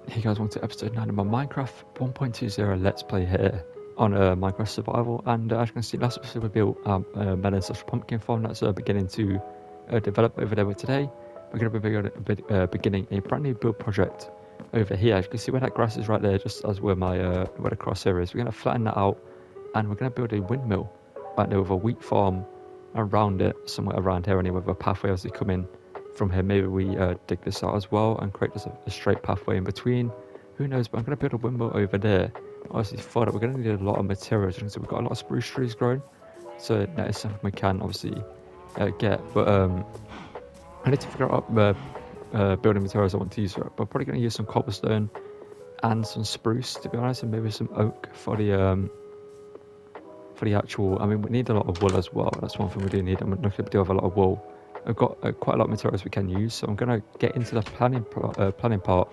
Hey guys, welcome to episode 9 of my Minecraft 1.20 Let's Play here on Minecraft Survival. And as you can see, last episode we built melon slash pumpkin farm that's beginning to develop over there. But today we're going to be beginning a brand new build project over here. As you can see where that grass is right there, just as where my where the crosshair is. We're going to flatten that out and we're going to build a windmill right there with a wheat farm around it, somewhere around here anyway, with a pathway as they come in from here. Maybe we dig this out as well and create just a straight pathway in between. Who knows, but I'm going to build a windmill over there. Obviously for that we're going to need a lot of materials, so we've got a lot of spruce trees growing, so that is something we can obviously get, but I need to figure out building materials I want to use for it. But I'm probably going to use some cobblestone and some spruce, to be honest, and maybe some oak for the actual, I mean, we need a lot of wool as well. That's one thing we do need. I'm looking to do have a lot of wool. I've got quite a lot of materials we can use, so I'm going to get into the planning part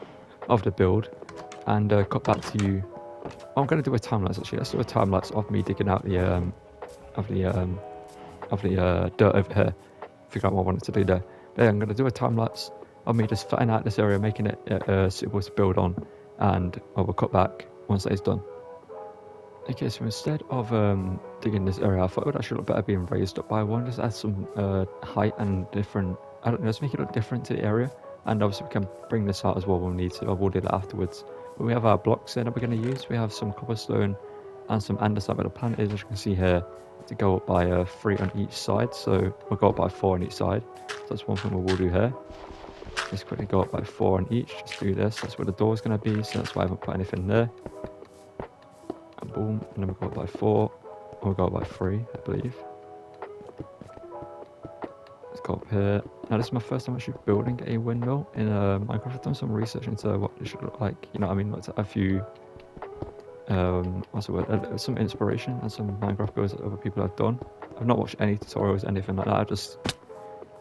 of the build and cut back to you. I'm going to do a time lapse actually. Let's do a time lapse of me digging out the dirt over here. Figure out what I wanted to do there. But yeah, I'm going to do a time lapse of me just flattening out this area, making it suitable to build on, and I will cut back once that is done. Okay, so instead of digging this area, I thought it would actually look better being raised up by one. Just add some height and different, I don't know, just make it look different to the area. And obviously we can bring this out as well when we need to. I will do that afterwards. But we have our blocks in that we're going to use. We have some cobblestone and some andesite where the plant is, as you can see here, to go up by 3 on each side. So we'll go up by 4 on each side. So that's one thing we will do here. Just quickly go up by 4 on each. Just do this. That's where the door is going to be. So that's why I haven't put anything there. And boom. And then we'll go up by 4. Or we'll go up by 3, I believe. Let's go up here. Now this is my first time actually building a windmill in Minecraft. I've done some research into what it should look like. You know what I mean? Like a few, what's the word? Some inspiration and some Minecraft builds that other people have done. I've not watched any tutorials, anything like that. I just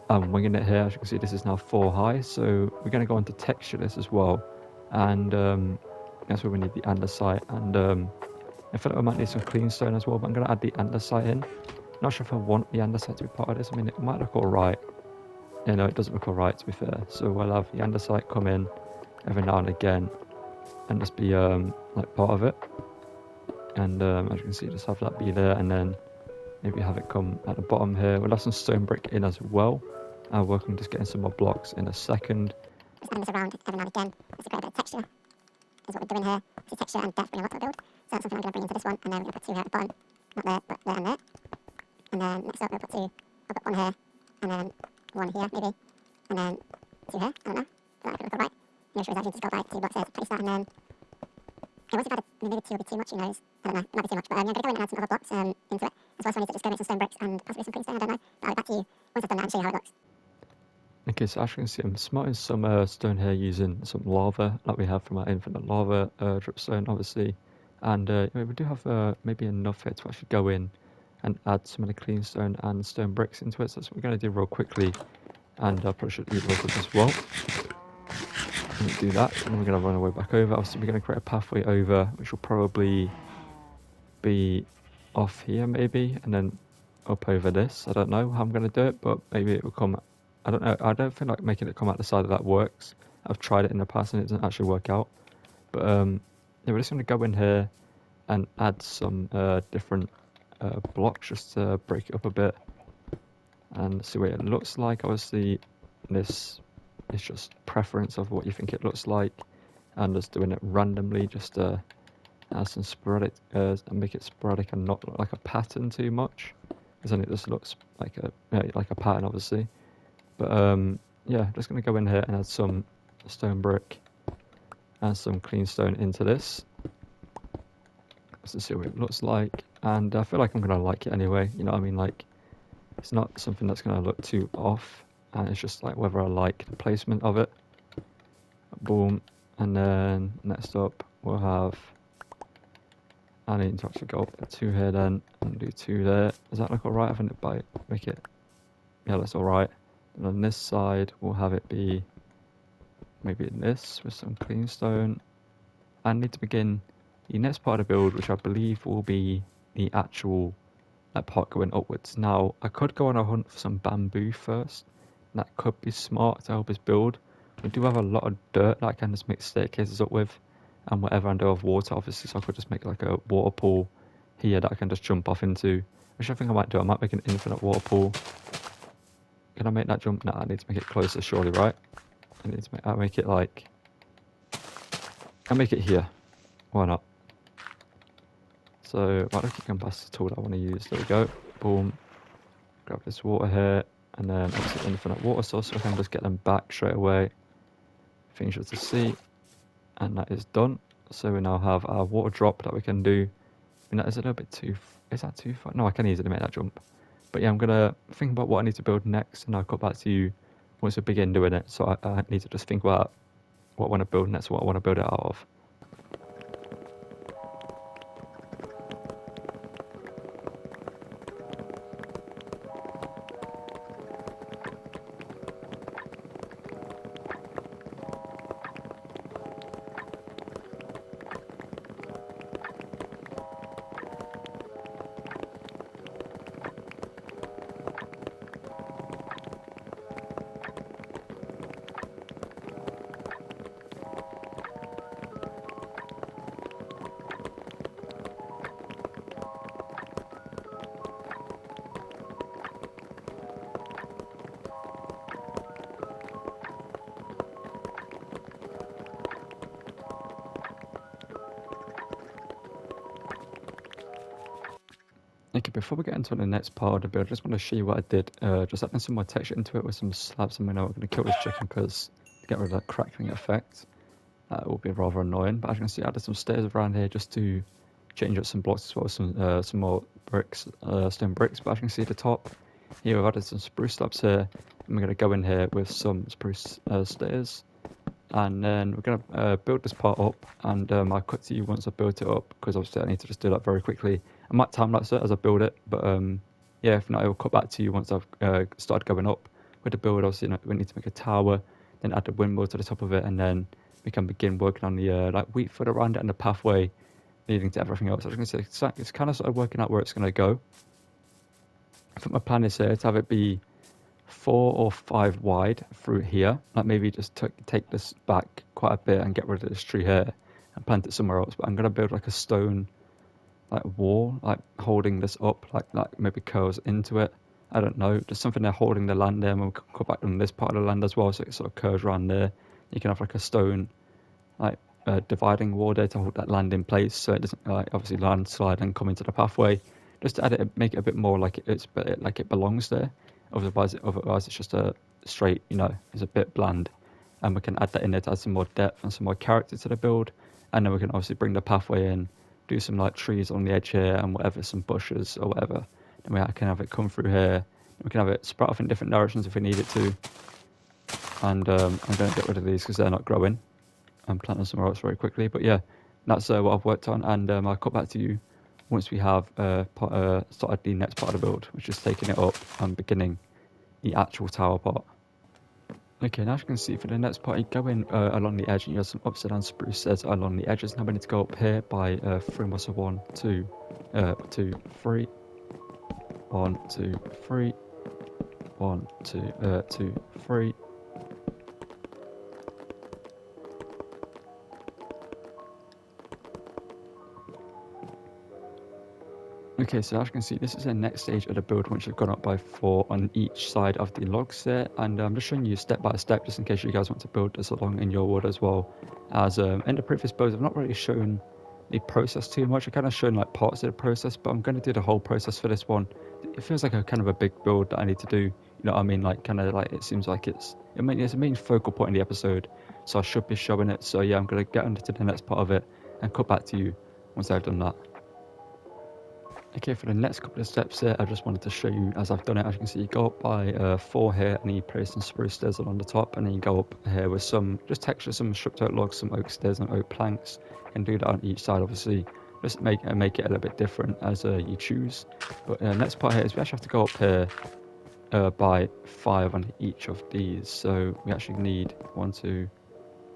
winging it here. As you can see, this is now 4 high. So we're going to go on to texture this as well. And that's where we need the andesite. And I feel like we might need some clean stone as well, but I'm going to add the andesite in. Not sure if I want the andesite to be part of this. I mean, it might look alright. You know, it doesn't look alright, to be fair. So we'll have the andesite come in every now and again and just be like part of it. And as you can see, just have that be there, and then maybe have it come at the bottom here. We'll have some stone brick in as well. I'll work on just getting some more blocks in a second. Just adding this around every now and again, just to create a bit of texture, is what we're doing here. This is texture and depth in a lot of build. So that's something I'm going to bring into this one, and then we're going to put 2 here at the bottom. Not there, but there and there. And then next up we'll put 2, I'll put 1 here, and then 1 here maybe, and then 2 here, I don't know. That could look alright. No sure exactly, just go by 2 blocks here to place that, and then once I've added, maybe 2 will be too much, who knows. I don't know, it might be too much, but I'm going to go in and add some other blocks into it, as well, so I need to just go make some stone bricks and possibly some clean stone, I don't know. But I'll be back to you once I've done that and show you how it looks. Okay, so as you can see, I'm smelting some stone here using some lava like we have from our infinite lava dripstone, obviously. And we do have maybe enough here to actually go in and add some of the clean stone and stone bricks into it. So that's what we're going to do real quickly. And I probably should eat real quick as well. Do that, and then we're going to run our way back over. Obviously, we're going to create a pathway over, which will probably be off here, maybe, and then up over this. I don't know how I'm going to do it, but maybe it will come. I don't know. I don't feel like making it come out the side of that works. I've tried it in the past and it doesn't actually work out. But yeah, we're just going to go in here and add some different blocks just to break it up a bit and see what it looks like. Obviously, this is just preference of what you think it looks like, and just doing it randomly just to add some sporadic and make it sporadic and not look like a pattern too much, because then it just looks like a pattern, obviously. But yeah, just going to go in here and add some stone brick and some clean stone into this just to see what it looks like. And I feel like I'm going to like it anyway, you know what I mean? Like, it's not something that's going to look too off, and it's just like whether I like the placement of it. Boom. And then next up we'll have, I need to actually go up 2 here then and do 2 there. Does that look alright? I think it might make it, yeah, that's alright. And on this side we'll have it be maybe this with some clean stone. I need to begin the next part of the build, which I believe will be the actual part going upwards. Now I could go on a hunt for some bamboo first. That could be smart to help us build, We do have a lot of dirt that I can just make staircases up with, and whatever I do have water, obviously, so I could just make like a water pool here that I can just jump off into. Which I think I might do. I might make an infinite water pool. Can I make that jump? No, I need to make it closer, surely, right? I need to make, I'll make it like... I'll make it here. Why not? So, right, I can pass the tool that I want to use. There we go. Boom. Grab this water here. And then obviously infinite water source, so I can just get them back straight away. Finish with the sea. And that is done. So we now have our water drop that we can do. And that is a little bit too... Is that too far? No, I can easily make that jump. But yeah, I'm going to think about what I need to build next, and I'll come back to you once we begin doing it. So I need to just think about what I want to build next, what I want to build it out of. Okay, before we get into the next part of the build, I just want to show you what I did. Just adding some more texture into it with some slabs, and we know we're going to kill this chicken because to get rid of that crackling effect, that will be rather annoying. But as you can see, I added some stairs around here just to change up some blocks as well, some more bricks, stone bricks. But as you can see at the top, here we've added some spruce slabs here, and we're going to go in here with some spruce stairs. And then we're going to build this part up, and I'll cut to you once I've built it up, because obviously I need to just do that very quickly. I might time-lapse it as I build it, but yeah, if not, I will cut back to you once I've started going up with the build. Obviously, we need to make a tower, then add the windmill to the top of it, and then we can begin working on the like wheat foot around it and the pathway leading to everything else. I was going to say, it's kind of sort of working out where it's going to go. I think my plan is here to have it be 4 or 5 wide through here. Like maybe just take this back quite a bit and get rid of this tree here and plant it somewhere else. But I'm going to build like a stone like wall, like holding this up, like maybe curls into it. I don't know, just something there holding the land there, and we'll come back on this part of the land as well, so it sort of curves around there. You can have like a stone like dividing wall there to hold that land in place, so it doesn't like obviously landslide and come into the pathway. Just to add it, make it a bit more like it belongs there. Otherwise it's just a straight, it's a bit bland. And we can add that in there to add some more depth and some more character to the build. And then we can obviously bring the pathway in, do some like trees on the edge here and whatever, some bushes or whatever. Then we can have it come through here. We can have it sprout off in different directions if we need it to. And I'm going to get rid of these because they're not growing. I'm planting somewhere else very quickly. But yeah, that's what I've worked on. And I'll cut back to you once we have started the next part of the build, which is taking it up and beginning the actual tower part. Okay, now as you can see, for the next part, you go in along the edge and you have some upside down spruce stairs along the edges. Now we need to go up here by 3 more, so 1, 2, 2, 3, 1, 2, 3, 1, 2, 2, 3. Okay, so as you can see, this is the next stage of the build once you've gone up by 4 on each side of the logs there, and I'm just showing you step by step just in case you guys want to build this along in your wood as well. As in the previous builds, I've not really shown the process too much. I've kind of shown like parts of the process, but I'm going to do the whole process for this one. It feels like a kind of a big build that I need to do, you know what I mean, like kind of like it seems like it's a main focal point in the episode, so I should be showing it. So yeah, I'm going to get on to the next part of it and cut back to you once I've done that. Okay, for the next couple of steps here, I just wanted to show you as I've done it. As you can see, you go up by 4 here, and then you place some spruce stairs along the top, and then you go up here with some just texture, some stripped oak logs, some oak stairs and oak planks, and do that on each side. Obviously, just make it a little bit different as you choose. But the next part here is we actually have to go up here by 5 on each of these. So we actually need 1, 2.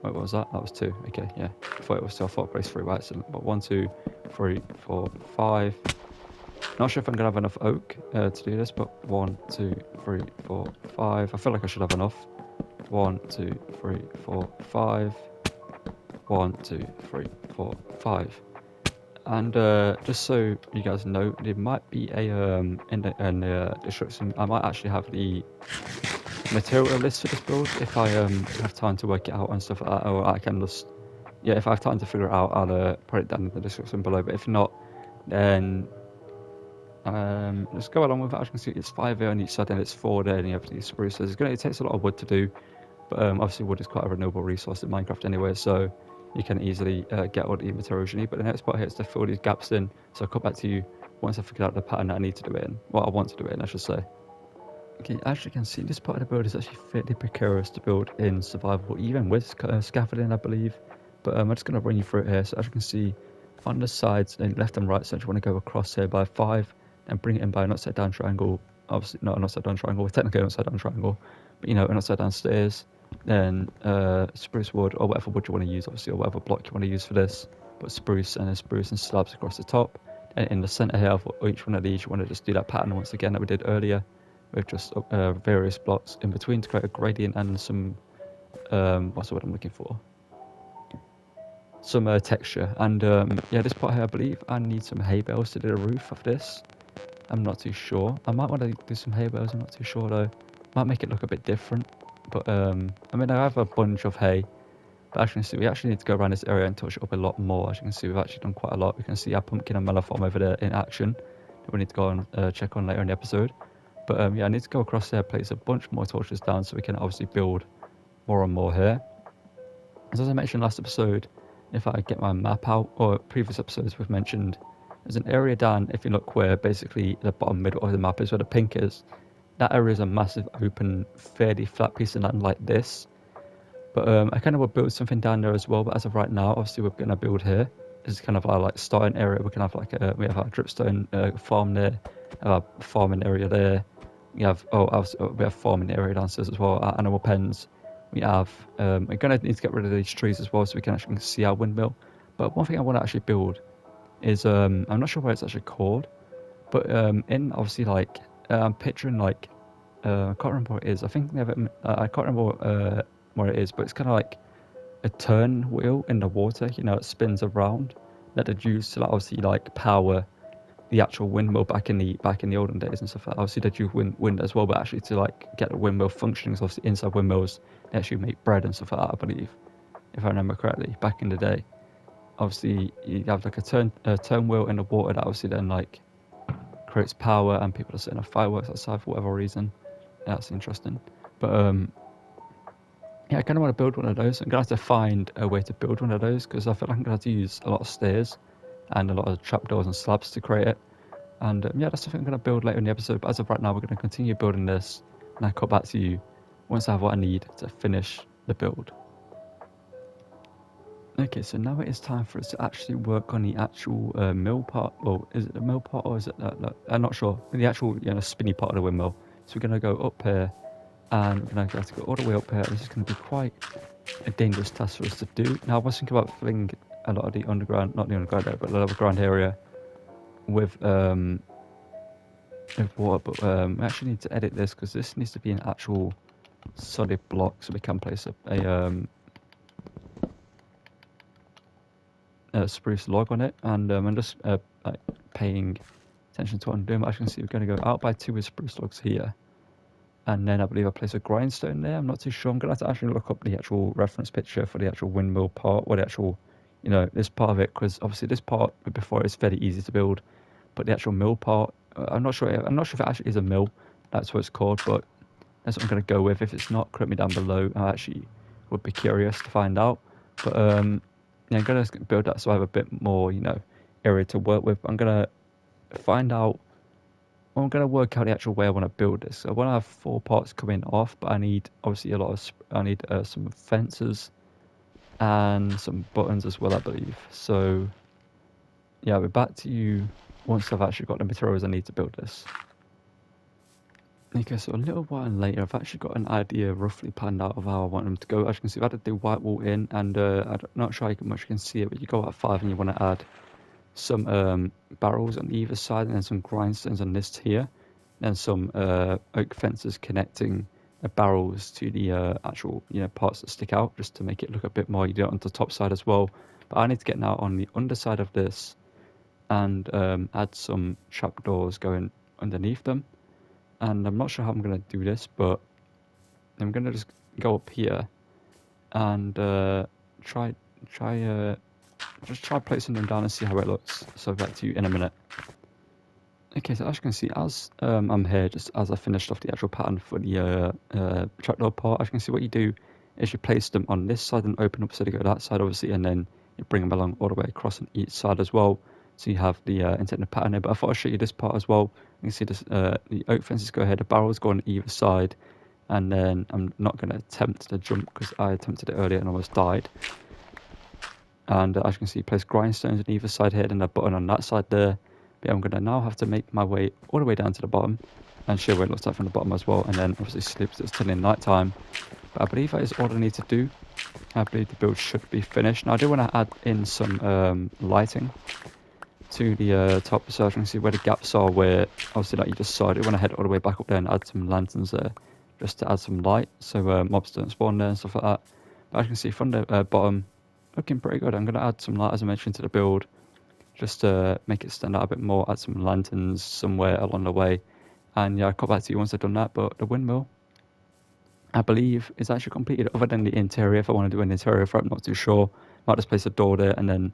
Wait, what was that? That was 2. Okay, yeah. I thought it was 2. I thought I placed 3 by accident. But 1, 2, 3, 4, 5. Not sure if I'm going to have enough oak to do this, but 1, 2, 3, 4, 5. I feel like I should have enough. 1, 2, 3, 4, 5. 1, 2, 3, 4, 5. And just so you guys know, there might be a in the description. I might actually have the material list for this build if I have time to work it out and stuff like that, or I can just if I have time to figure it out, I'll put it down in the description below. But if not, then let's go along with it. As you can see, it's 5 there on each side, and it's 4 there, and you have these spruces. It takes a lot of wood to do, but obviously wood is quite a renewable resource in Minecraft anyway, so you can easily get all the materials you need. But the next part here is to fill these gaps in, so I'll come back to you once I've figured out the pattern that I need to do it in. What I want to do it in, I should say. Okay, as you can see, this part of the build is actually fairly precarious to build in survival, even with scaffolding, I believe. But I'm just going to run you through it here. So as you can see, on the sides, and left and right side, you want to go across here by 5, and bring it in by an upside down triangle. Obviously, not an upside down triangle, technically an upside down triangle, but an upside down stairs. Then spruce wood, or whatever wood you want to use, obviously, or whatever block you want to use for this. But spruce and slabs across the top. And in the center here of each one of these, you want to just do that pattern once again that we did earlier, with just various blocks in between to create a gradient and some what's the word I'm looking for? Some texture. And this part here, I believe I need some hay bales to do the roof of this. I'm not too sure. I might want to do some hay bales. I'm not too sure though. Might make it look a bit different. But I mean, I have a bunch of hay. But as you can see, we actually need to go around this area and touch it up a lot more. As you can see, we've actually done quite a lot. We can see our pumpkin and melon farm over there in action that we need to go and check on later in the episode. But I need to go across there, place a bunch more torches down so we can obviously build more and more here. As I mentioned last episode, if I get my map out, or previous episodes we've mentioned, there's an area down, if you look, where basically the bottom middle of the map is where the pink is. That area is a massive open, fairly flat piece of land like this. But I kind of will build something down there as well, but as of right now, obviously we're going to build here. This is kind of our starting area. We can have we have our dripstone farm there, our farming area there. We have farming area downstairs as well. Our animal pens. We have we're gonna need to get rid of these trees as well so we can actually see our windmill. But one thing I want to actually build is I'm not sure what it's actually called, but in obviously I'm picturing I can't remember what it is. I think they have it, I can't remember what it is, but it's kind of like a turn wheel in the water. It spins around that they'd use to obviously power the actual windmill back in the olden days and stuff. Obviously they'd use wind as well, but actually to get the windmill functioning, so obviously inside windmills they actually make bread and stuff like that, I believe, if I remember correctly, back in the day. Obviously you have a turn wheel in the water that obviously then creates power, and people are setting off fireworks outside for whatever reason. That's interesting. But I kind of want to build one of those. I'm gonna have to find a way to build one of those because I feel like I'm gonna have to use a lot of stairs and a lot of trapdoors and slabs to create it. And that's something I'm going to build later in the episode. But as of right now, we're going to continue building this, and I'll come back to you once I have what I need to finish the build. Okay, so now it is time for us to actually work on the actual mill part. Well, is it the mill part or is it I'm not sure. The actual spinny part of the windmill. So we're going to go up here, and we're going to have to go all the way up here. This is going to be quite a dangerous task for us to do. Now I was thinking about filling a lot of the underground, not the underground area, but the level ground area with water, but we actually need to edit this because this needs to be an actual solid block so we can place a spruce log on it. And I'm just paying attention to what I'm doing. But as you can see, we're going to go out by 2 with spruce logs here, and then I believe I place a grindstone there. I'm not too sure. I'm going to have to actually look up the actual reference picture for the actual windmill part, or the actual this part of it, because obviously this part before is fairly easy to build, but the actual mill part, I'm not sure if it actually is a mill. That's what it's called, but that's what I'm going to go with. If it's not, correct me down below. I actually would be curious to find out. But I'm going to build that so I have a bit more area to work with. I'm going to find out. I'm going to work out the actual way I want to build this. So I want to have 4 parts coming off, but I need obviously I need some fences and some buttons as well, I believe. So yeah, I'll be back to you once I've actually got the materials I need to build this. Okay, so a little while later, I've actually got an idea roughly planned out of how I want them to go. As you can see, I've added the white wall in, and I'm not sure how much you can see it, but you go at 5 and you want to add some barrels on either side, and then some grindstones on this here, and some oak fences connecting barrels to the actual parts that stick out, just to make it look a bit more. You do it on the top side as well, but I need to get now on the underside of this and add some trapdoors going underneath them. And I'm not sure how I'm going to do this, but I'm going to just go up here and try just try placing them down and see how it looks. So back to you in a minute. Okay, so as you can see, as I'm here, just as I finished off the actual pattern for the trapdoor part, as you can see, what you do is you place them on this side and open up so they go that side, obviously, and then you bring them along all the way across on each side as well. So you have the intended pattern here, but I thought I'd show you this part as well. You can see this, the oak fences go ahead, the barrels go on either side, and then I'm not going to attempt to jump because I attempted it earlier and almost died. And as you can see, place grindstones on either side here, and a button on that side there. But I'm going to now have to make my way all the way down to the bottom and show what it looks like from the bottom as well, and then obviously sleep it's till in night time. But I believe that is all I need to do. I believe the build should be finished. Now I do want to add in some lighting to the top, so I can see where the gaps are, where obviously like you just saw, I do want to head all the way back up there and add some lanterns there just to add some light so mobs don't spawn there and stuff like that. But as you can see from the bottom, looking pretty good. I'm going to add some light, as I mentioned, to the build just to make it stand out a bit more, add some lanterns somewhere along the way. And yeah, I'll come back to you once I've done that. But the windmill, I believe, is actually completed, other than the interior. If I want to do an interior for it, I'm not too sure. Might just place a door there and then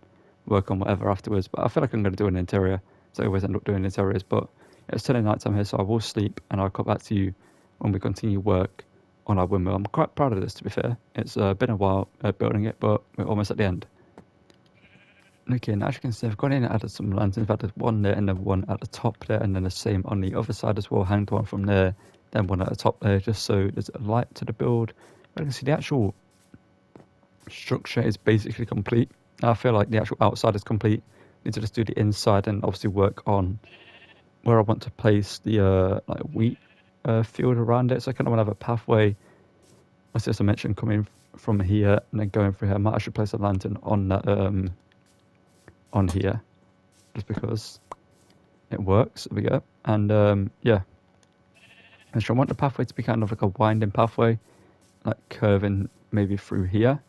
work on whatever afterwards. But I feel like I'm going to do an interior, so I always end up doing interiors. But yeah, it's still night time here, so I will sleep and I'll come back to you when we continue work on our windmill. I'm quite proud of this, to be fair. It's been a while building it, but we're almost at the end. Okay, now as you can see, I've gone in and added some lanterns. I've added one there and then one at the top there, and then the same on the other side as well. Hanged one from there, then one at the top there, just so there's a light to the build. But you can see the actual structure is basically complete. I feel like the actual outside is complete. Need to just do the inside and obviously work on where I want to place the like wheat field around it. So I kind of want to have a pathway, as I mentioned, coming from here and then going through here. I might actually place a lantern on that on here, just because it works. There we go. And yeah, and so I want the pathway to be kind of like a winding pathway, like curving maybe through here,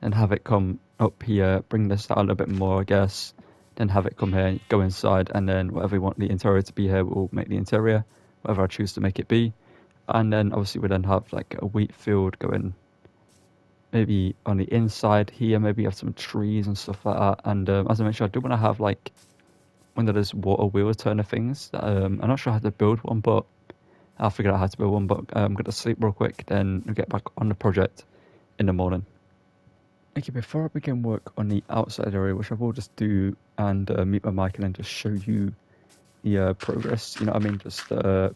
and have it come up here, bring this out a little bit more, I guess, then have it come here, go inside, and then whatever we want the interior to be here, we'll make the interior, whatever I choose to make it be. And then obviously we then have like a wheat field going maybe on the inside here, maybe have some trees and stuff like that. And as I mentioned, I do want to have like one of those water wheel turner things. I'm not sure how to build one, but I'll figure out how to build one. But I'm going to sleep real quick, then we'll get back on the project in the morning. Okay, before I begin work on the outside area, which I will just do and mute my mic and then just show you the progress, you know what I mean? Just do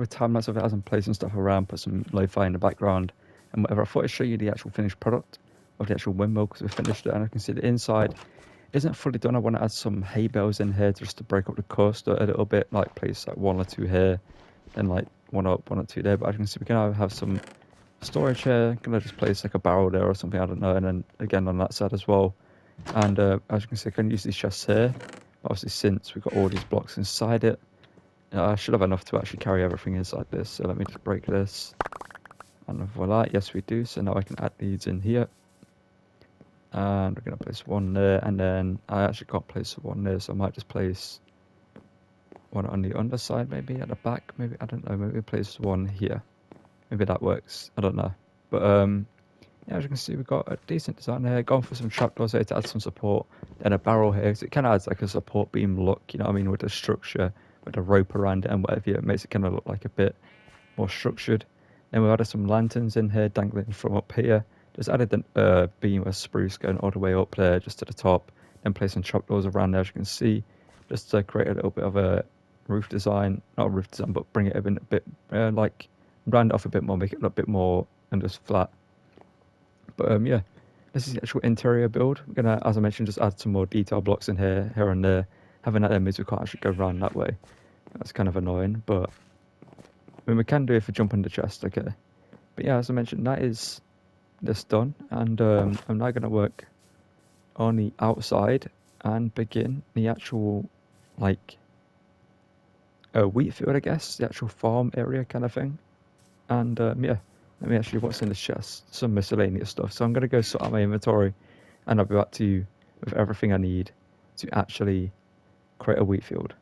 a time lapse of it as I'm placing stuff around, put some lo-fi in the background and whatever. I thought I'd show you the actual finished product of the actual windmill because we finished it, and I can see the inside isn't fully done. I want to add some hay bales in here just to break up the cost a little bit, like place like one or two here, then like one up, one or two there. But as you can see, we can have some storage here. Gonna just place like a barrel there or something, I don't know, and then again on that side as well. And as you can see, I can use these chests here. Obviously, since we've got all these blocks inside it, I should have enough to actually carry everything inside this. So let me just break this. And voila, yes we do. So now I can add these in here. And we're going to place one there. And then I actually can't place one there, so I might just place one on the underside, maybe at the back. Maybe, I don't know, maybe place one here. Maybe that works. I don't know. But yeah, as you can see, we've got a decent design here. Going for some trapdoors here to add some support. Then a barrel here, because it kind of adds like a support beam look, you know what I mean, with the structure, with the rope around it and whatever. It makes it kind of look like a bit more structured. Then we've added some lanterns in here, dangling from up here. Just added the beam of spruce going all the way up there, just to the top. Then placing trapdoors around there, as you can see, just to create a little bit of a roof design. Not a roof design, but bring it in a bit, like, round it off a bit more, make it look a bit more and just flat. But yeah, this is the actual interior build. We're going to, as I mentioned, just add some more detail blocks in here and there. Having that there means we can't actually go around that way. That's kind of annoying, but I mean, we can do it for jumping the chest, okay. But yeah, as I mentioned, that is this done. And I'm now going to work on the outside and begin the actual, like, wheat field, I guess. The actual farm area kind of thing. And yeah, let me actually what's in the chest. Some miscellaneous stuff. So I'm gonna go sort out my inventory, and I'll be back to you with everything I need to actually create a wheat field.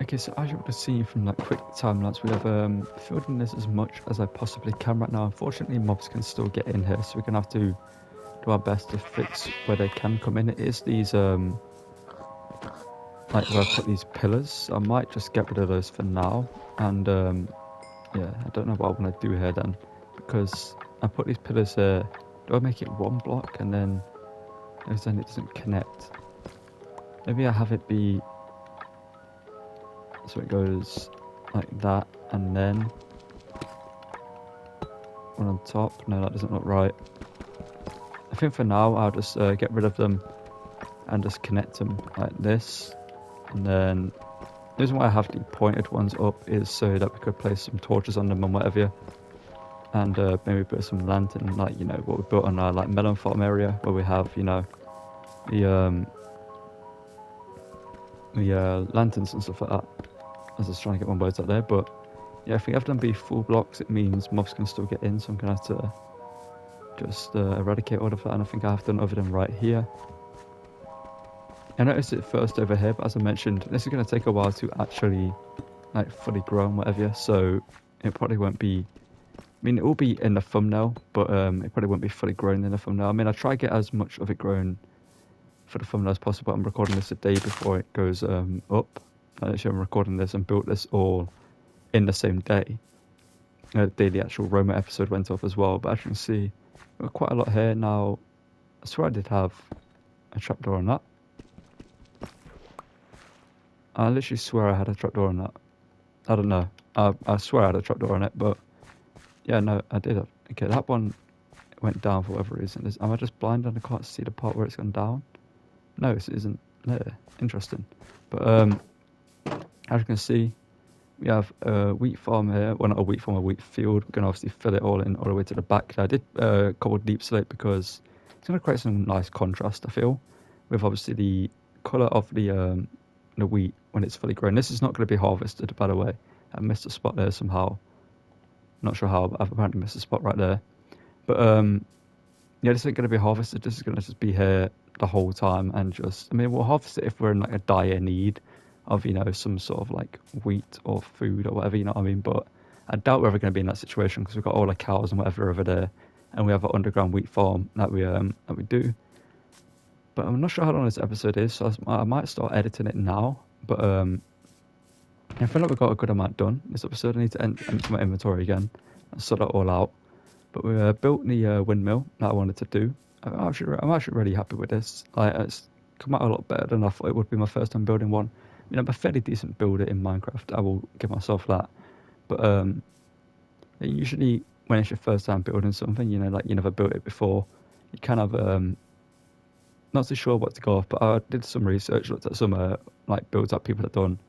Okay, so as you would have seen from like quick time lapse, we have filled in this as much as I possibly can right now. Unfortunately, mobs can still get in here, so we're gonna have to do our best to fix where they can come in. It is these like where I put these pillars. I might just get rid of those for now, and yeah, I don't know what I want to do here then, because I put these pillars here. Do I make it one block and then it doesn't connect? Maybe I have it be so it goes like that, and then one on top. No, that doesn't look right. I think for now I'll just get rid of them and just connect them like this. And then the reason why I have the pointed ones up is so that we could place some torches on them and whatever. And maybe put some lantern, like, you know, what we built on our like melon farm area where we have, you know, the lanterns and stuff like that. I was just trying to get my words out there, but yeah, if we have them be full blocks, it means mobs can still get in, so I'm gonna have to just eradicate all of that, and I think I have done other than right here. I noticed it first over here, but as I mentioned, this is going to take a while to actually like fully grow and whatever, so it probably won't be, I mean, it will be in the thumbnail, but it probably won't be fully grown in the thumbnail. I mean, I try to get as much of it grown for the thumbnail as possible. I'm recording this a day before it goes up. Actually, I'm recording this and built this all in the same day. The day the actual Roma episode went off as well, but as you can see, we've got quite a lot here now. I swear I did have a trapdoor on that. I literally swear I had a trapdoor on that. I don't know. I swear I had a trapdoor on it, but yeah, no, I did. Okay, that one went down for whatever reason. Am I just blind and I can't see the part where it's gone down? No, it isn't there. Interesting. But as you can see, we have a wheat farm here. Well, not a wheat farm, a wheat field. We're going to obviously fill it all in all the way to the back. I did cobble deep slate because it's going to create some nice contrast, I feel, with obviously the colour of the wheat when it's fully grown. This is not going to be harvested, by the way. I missed a spot there somehow. Not sure how, but I've apparently missed a spot right there. But yeah, this isn't going to be harvested. This is going to just be here the whole time, and just, I mean, we'll harvest it if we're in like a dire need of, you know, some sort of like wheat or food or whatever, you know what I mean? But I doubt we're ever going to be in that situation because we've got all the cows and whatever over there, and we have an underground wheat farm that we do. But I'm not sure how long this episode is, so I might start editing it now. But I feel like we've got a good amount done this episode. I need to empty my inventory again and sort it all out. But we built the windmill that I wanted to do. I'm actually really happy with this. Like, it's come out a lot better than I thought it would be. My first time building one. I mean, I'm a fairly decent builder in Minecraft. I will give myself that. But usually when it's your first time building something, you know, like you never built it before, you kind of not too sure what to go off. But I did some research, looked at some like builds that people have done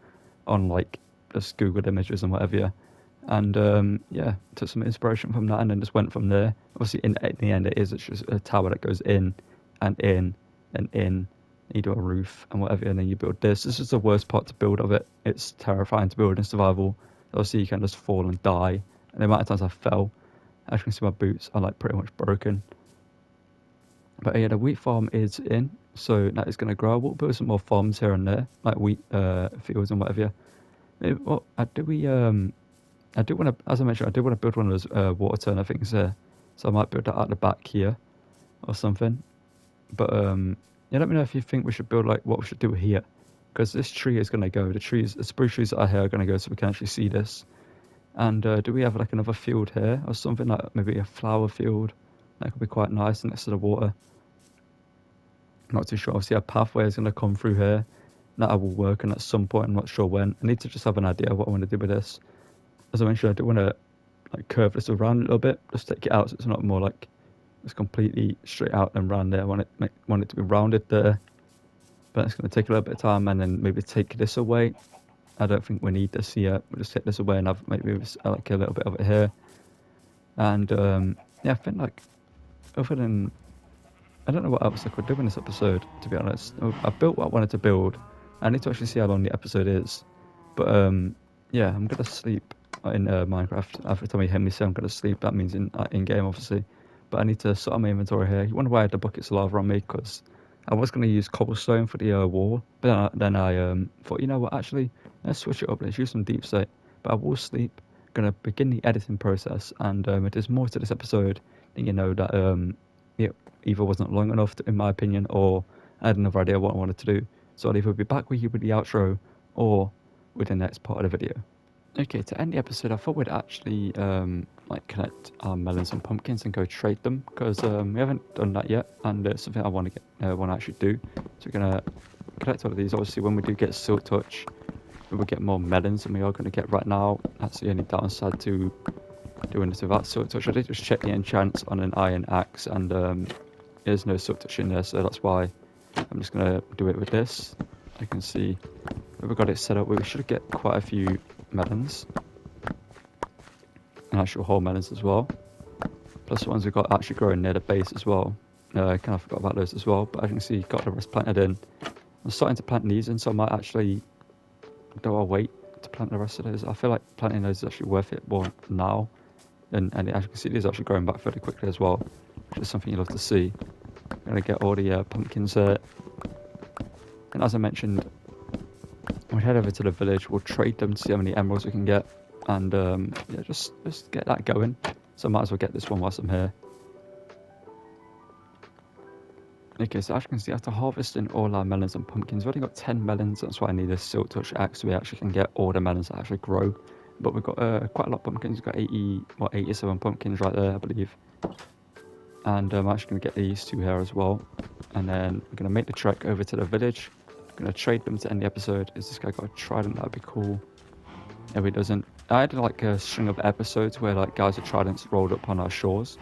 on like just Googled images and whatever. Yeah. And yeah, took some inspiration from that and then just went from there. Obviously, in the end, it's just a tower that goes in and in and in. You do a roof and whatever, and then you build this. This is the worst part to build of it. It's terrifying to build in survival. Obviously, you can just fall and die. And the amount of times I fell, as you can see, my boots are like pretty much broken. But yeah, the wheat farm is in, so that is going to grow. We'll build some more farms here and there, like wheat fields and whatever. Well, I do want to, as I mentioned, I do want to build one of those water turner things there. So I might build that at the back here or something. But yeah, let me know if you think we should build like what we should do here, because this tree is going to go. The spruce trees that are here are going to go, so we can actually see this. And do we have like another field here or something, like maybe a flower field? That could be quite nice next to the water. I'm not too sure. Obviously, a pathway is going to come through here. That I will work on at some point. I'm not sure when. I need to just have an idea of what I want to do with this. As I mentioned, I do want to like curve this around a little bit, just take it out so it's not more like it's completely straight out and round there. I want it to be rounded there, but it's going to take a little bit of time, and then maybe take this away. I don't think we need this here. We'll just take this away and have maybe like a little bit of it here. And yeah, I think like other than, I don't know what else I could do in this episode, to be honest. I built what I wanted to build. I need to actually see how long the episode is. But yeah, I'm gonna sleep in Minecraft. Every time you hear me say I'm gonna sleep, that means in game, obviously. But I need to sort out my inventory here. You wonder why I had the buckets of lava on me? Because I was gonna use cobblestone for the wall, but then I thought, you know what? Actually, let's switch it up. Let's use some deep slate. But I will sleep. Gonna begin the editing process, and if there's more to this episode, then you know that it either wasn't long enough, in my opinion, or I had another idea what I wanted to do. So I'll either be back with you with the outro, or with the next part of the video. Okay, to end the episode, I thought we'd actually like collect our melons and pumpkins and go trade them, because we haven't done that yet, and it's something I want to actually do. So we're gonna collect all of these. Obviously, when we do get Silk Touch, we will get more melons than we are going to get right now. That's the only downside to doing this without Silk Touch. I did just check the enchants on an iron axe, and there's no Silk Touch in there, so that's why I'm just gonna do it with this. I can see we've got it set up. We should get quite a few melons, and actual whole melons as well. Plus the ones we've got actually growing near the base as well. I kind of forgot about those as well, but as you can see, got the rest planted in. I'm starting to plant these in, so I might actually, do I wait to plant the rest of those? I feel like planting those is actually worth it more now. And as you can see, these are actually growing back fairly quickly as well, which is something you love to see. I'm going to get all the pumpkins there. And as I mentioned, we'll head over to the village. We'll trade them to see how many emeralds we can get. And yeah, just get that going. So I might as well get this one whilst I'm here. Okay, so as you can see, after harvesting all our melons and pumpkins, we've only got 10 melons. That's why I need a Silk Touch axe so we actually can get all the melons that actually grow. But we've got quite a lot of pumpkins. We've got 87 pumpkins right there, I believe. And I'm actually going to get these two here as well. And then we're going to make the trek over to the village. I'm going to trade them to end the episode. Is this guy got a trident? That'd be cool. If he doesn't, I had like a string of episodes where like guys with tridents rolled up on our shores.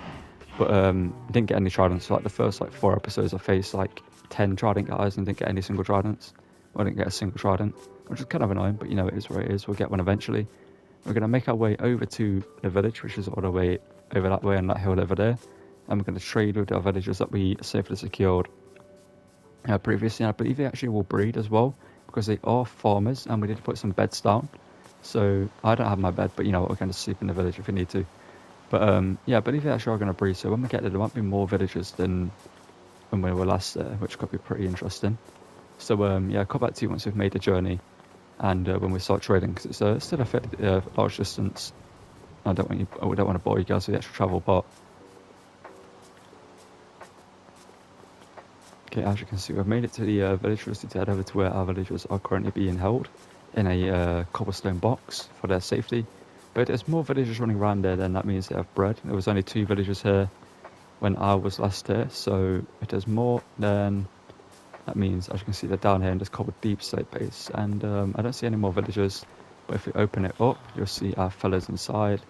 But didn't get any tridents. So, like the first like 4 episodes, I faced like 10 trident guys and didn't get any single tridents. I didn't get a single trident, which is kind of annoying, but you know, it is what it is. We'll get one eventually. We're going to make our way over to the village, which is all the way over that way on that hill over there. And we're going to trade with our villagers that we safely secured previously. And I believe they actually will breed as well, because they are farmers, and we did put some beds down. So I don't have my bed, but you know what, we're going to sleep in the village if we need to. But yeah, I believe they actually are going to breed. So when we get there, there might be more villagers than when we were last there, which could be pretty interesting. So yeah, I'll come back to you once we've made the journey, and when we start trading, because it's still a fairly large distance. I don't want to bore you guys with the extra travel part. Okay, as you can see, we've made it to the village. We need to head over to where our villagers are currently being held in a cobblestone box for their safety. But there's more villagers running around there, then that means they have bread. There was only 2 villagers here when I was last here, so if there's more, then that means, as you can see, they're down here in this cobbled deep slate base. And I don't see any more villagers, but if we open it up, you'll see our fellas inside.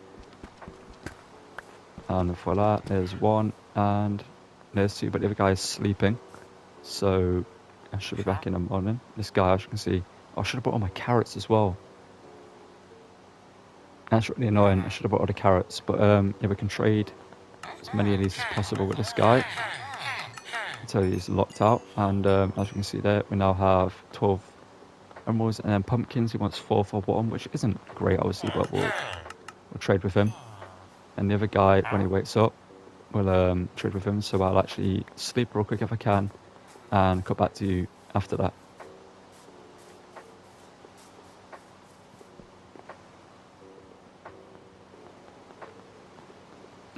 And voila, there's 1, and there's 2, but the other guy is sleeping. So I should be back in the morning. This guy, as you can see, I should have bought all my carrots as well. That's really annoying. I should have bought all the carrots, but yeah, we can trade as many of these as possible with this guy until he's locked out. And as you can see there, we now have 12 emeralds, and then pumpkins. He wants 4 for 1, which isn't great, obviously, but we'll trade with him. And the other guy, when he wakes up, we'll trade with him. So I'll actually sleep real quick if I can, and come back to you after that.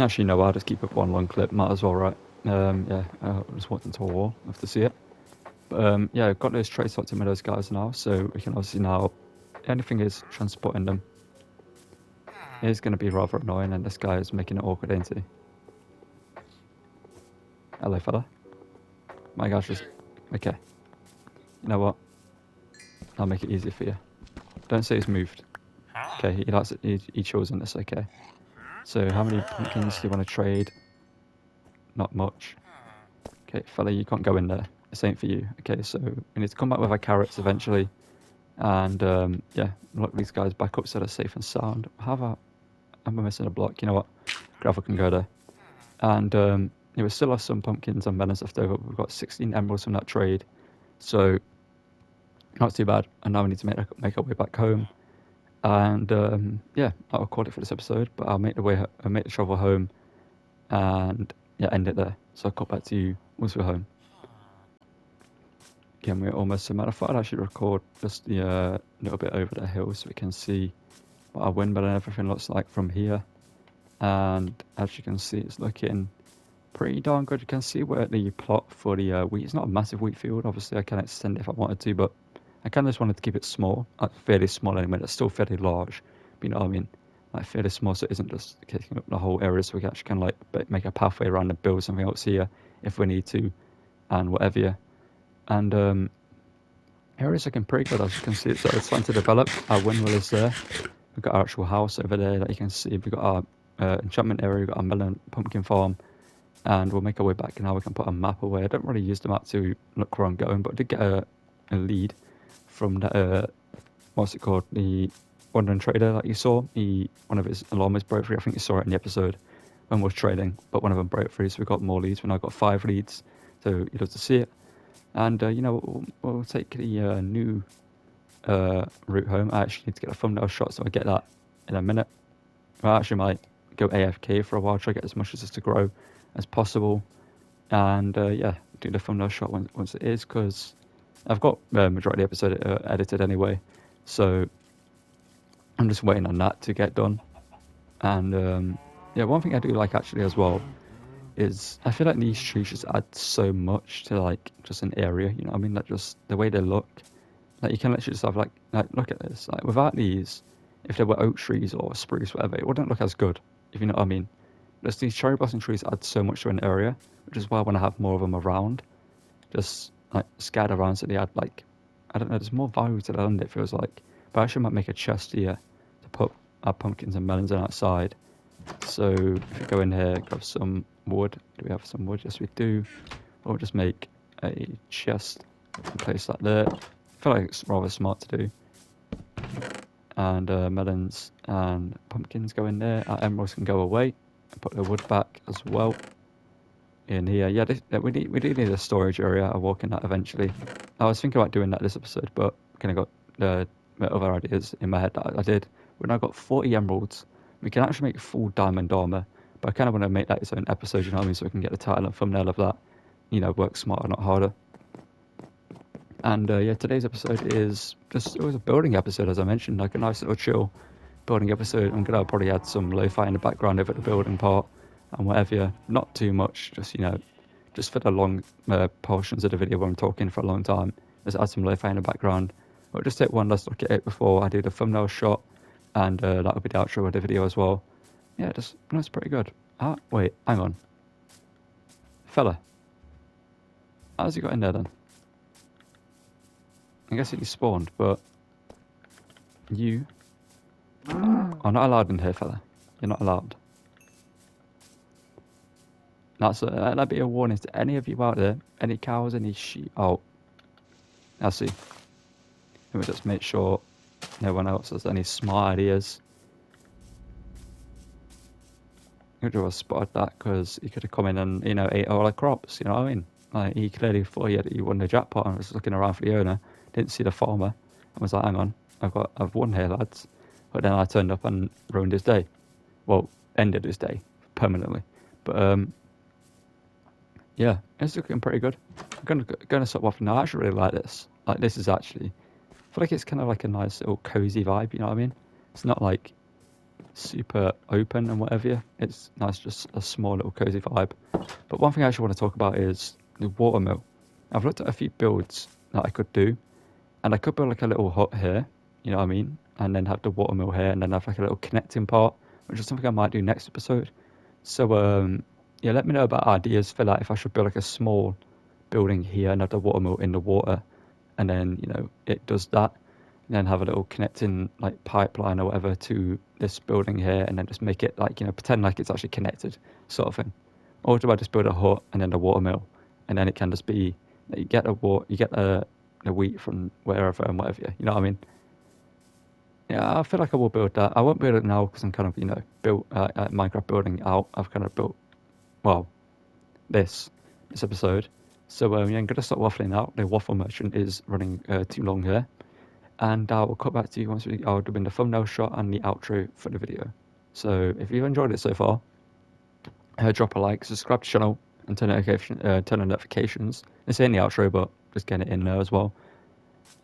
Actually, no, I'll just keep it one long clip. Might as well, right? Yeah, I just walked into a wall. Love to see it. But yeah, I've got those trace locked in with those guys now, so we can obviously now. Anything is transporting them. It is going to be rather annoying, and this guy is making it awkward, ain't he? Hello, fella. My gosh, just okay. You know what? I'll make it easy for you. Don't say he's moved. Okay, he likes it. He chosen this. Okay. So how many pumpkins do you want to trade? Not much. Okay, fella, you can't go in there. This ain't for you. Okay, so we need to come back with our carrots eventually. And yeah, lock these guys back up so they're safe and sound. Am I missing a block? You know what? Gravel can go there. And yeah, we still have some pumpkins and melons left over. We've got 16 emeralds from that trade. So not too bad. And now we need to make our way back home. And yeah, I'll call it for this episode. But I'll make the travel home, and yeah, end it there. So I'll come back to you once we're home. Again, we're almost. As a matter of fact, I should record just the little bit over the hill so we can see what our windmill and everything looks like from here. And as you can see, it's looking pretty darn good. You can see where the plot for the wheat. It's not a massive wheat field. Obviously, I can extend it if I wanted to, but I kind of just wanted to keep it small, like fairly small anyway. It's still fairly large, but you know what I mean? Like fairly small, so it isn't just taking up the whole area. So we can actually kind of like make a pathway around and build something else here if we need to, and whatever. And here is looking pretty good. As you can see, it's starting to develop. Our windmill is there. We've got our actual house over there that you can see. We've got our enchantment area. We've got our melon pumpkin farm. And we'll make our way back. Now we can put a map away. I don't really use the map to look where I'm going, but I did get a lead from that, what's it called? The wandering trader that you saw. One of his alarmers broke free. I think you saw it in the episode when we were trading, but one of them broke free, so we got more leads. We now got 5 leads, so you'd love to see it. And you know, we'll take the new route home. I actually need to get a thumbnail shot, so I'll get that in a minute. I actually might go AFK for a while, try to get as much as this to grow as possible, and yeah, do the thumbnail shot once it is, because I've got majority of the episode edited anyway, so I'm just waiting on that to get done. And yeah, one thing I do like actually as well is I feel like these trees just add so much to like just an area, you know what I mean? Like just the way they look, like you can literally just have like look at this, like without these, if there were oak trees or spruce, whatever, it wouldn't look as good, if you know what I mean. Just these cherry blossom trees add so much to an area, which is why I want to have more of them around, just like scattered around, so they add like, I don't know, there's more value to the land, it feels like. But I actually might make a chest here to put our pumpkins and melons in outside. So if we go in here, grab some wood. Do we have some wood? Yes, we do. Or just make a chest and place that there. I feel like it's rather smart to do. And melons and pumpkins go in there. Our emeralds can go away. And put the wood back as well in here. Yeah, we do need a storage area. I'll walk in that eventually. I was thinking about doing that this episode, but kind of got other ideas in my head that I did. We've now got 40 emeralds. We can actually make full diamond armor, but I kind of want to make that its own episode, you know what I mean, so we can get the title and thumbnail of that. You know, work smarter, not harder. And yeah, today's episode is just, it was a building episode, as I mentioned, like a nice little chill building episode. I'm gonna probably add some lo-fi in the background over the building part and whatever. Not too much, just, you know, just for the long portions of the video where I'm talking for a long time. Just add some lo-fi in the background. But just take one last look at it before I do the thumbnail shot, and that'll be the outro of the video as well. Yeah, that's pretty good. Wait, hang on. Fella. How's he got in there then? I guess he spawned, but you are not allowed in here, fella. You're not allowed. That'd be a warning to any of you out there. Any cows, any sheep. Oh, I see. Let me just make sure no one else has any smart ideas. Could have spotted that, because he could have come in and, you know, ate all the crops, you know what I mean? Like, he clearly thought he won the jackpot and was looking around for the owner, didn't see the farmer, and was like, hang on, I've won here, lads. But then I turned up and ruined his day. Well, ended his day permanently. But yeah, it's looking pretty good. I'm gonna stop off now. I actually really like this. Like, this is actually, I feel like it's kind of like a nice little cozy vibe, you know what I mean? It's not like super open and whatever. It's nice, just a small little cozy vibe. But one thing I actually want to talk about is the watermill. I've looked at a few builds that I could do, and I could build like a little hut here, you know what I mean? And then have the watermill here, and then have like a little connecting part, which is something I might do next episode. So, yeah, let me know about ideas for that. If I should build like a small building here and have the watermill in the water, and then, you know, it does that, and then have a little connecting like pipeline or whatever to this building here, and then just make it like, you know, pretend like it's actually connected, sort of thing. Or do I just build a hut and then a watermill, and then it can just be that you get you get the wheat from wherever and whatever, you know what I mean? Yeah, I feel like I will build that. I won't build it now because I'm kind of, you know, built Minecraft building out. I've kind of built, well, this episode. So yeah, I'm gonna stop waffling out. The waffle merchant is running too long here, and I will cut back to you once I'll do in the thumbnail shot and the outro for the video. So if you've enjoyed it so far, drop a like, subscribe to the channel, and turn on notifications. It's in the outro, but just get it in there as well.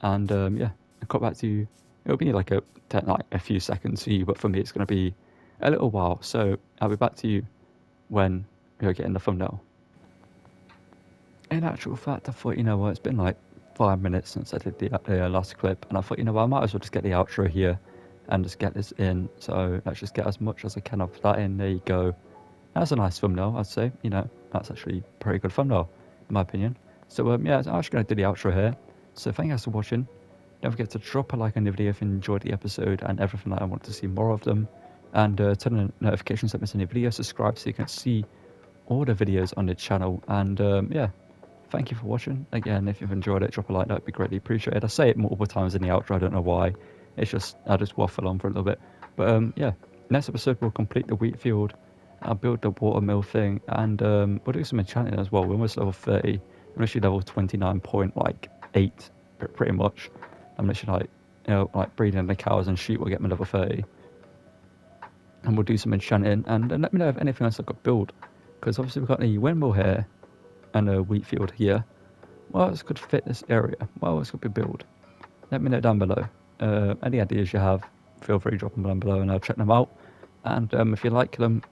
And yeah, I'll cut back to you. It'll be like a few seconds for you, but for me it's gonna be a little while. So I'll be back to you when you're getting the thumbnail. In actual fact, I thought, you know what, it's been like 5 minutes since I did the last clip, and I thought, you know what, I might as well just get the outro here and just get this in. So let's just get as much as I can of that in. There you go. That's a nice thumbnail, I'd say. You know, that's actually a pretty good thumbnail, in my opinion. So yeah, I'm actually going to do the outro here. So thank you guys for watching. Don't forget to drop a like on the video if you enjoyed the episode and everything that I want to see more of them. And turn on notifications that miss any videos. Subscribe so you can see all the videos on the channel. And yeah, thank you for watching. Again, if you've enjoyed it, drop a like, that would be greatly appreciated. I say it multiple times in the outro, I don't know why. It's just, I just waffle on for a little bit. But yeah, next episode we'll complete the wheat field. I'll build the watermill thing, and we'll do some enchanting as well. We're almost level 30. I'm actually level 29.8, pretty much. I'm literally like, you know, like breeding the cows and sheep will get me level 30. And we'll do some enchanting, and let me know if anything else I could build. Because obviously we've got the windmill here, and a wheat field here. What else could fit this area? What else could be built? Let me know down below. Any ideas you have, feel free to drop them down below and I'll check them out. And if you like them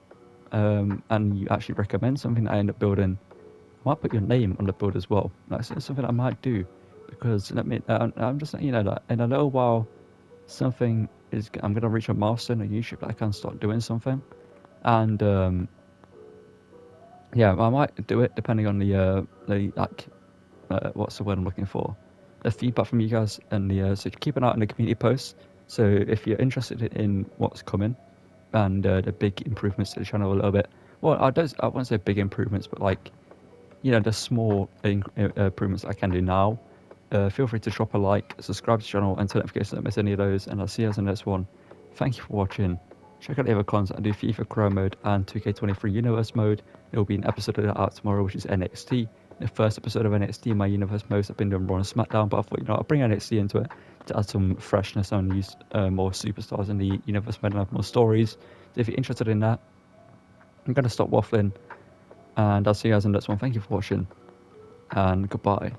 and you actually recommend something that I end up building, I might put your name on the build as well. That's something I might do, because I'm just letting you know that in a little while, I'm going to reach a milestone on YouTube that I can start doing something. And yeah, I might do it depending on the like what's the word I'm looking for? The feedback from you guys, and so keep an eye on the community posts. So if you're interested in what's coming and the big improvements to the channel a little bit, well, I won't say big improvements, but like, you know, the small improvements I can do now. Feel free to drop a like, subscribe to the channel, and turn notifications so don't miss any of those. And I'll see you guys in the next one. Thank you for watching. Check out the other content I do for FIFA Crow mode and 2K23 Universe mode. There will be an episode of that out tomorrow, which is NXT. The first episode of NXT, my Universe modes, I've been doing Raw and SmackDown, but I thought, you know, I'll bring NXT into it to add some freshness and use more superstars in the Universe mode and have more stories. So if you're interested in that, I'm going to stop waffling, and I'll see you guys in the next one. Thank you for watching, and goodbye.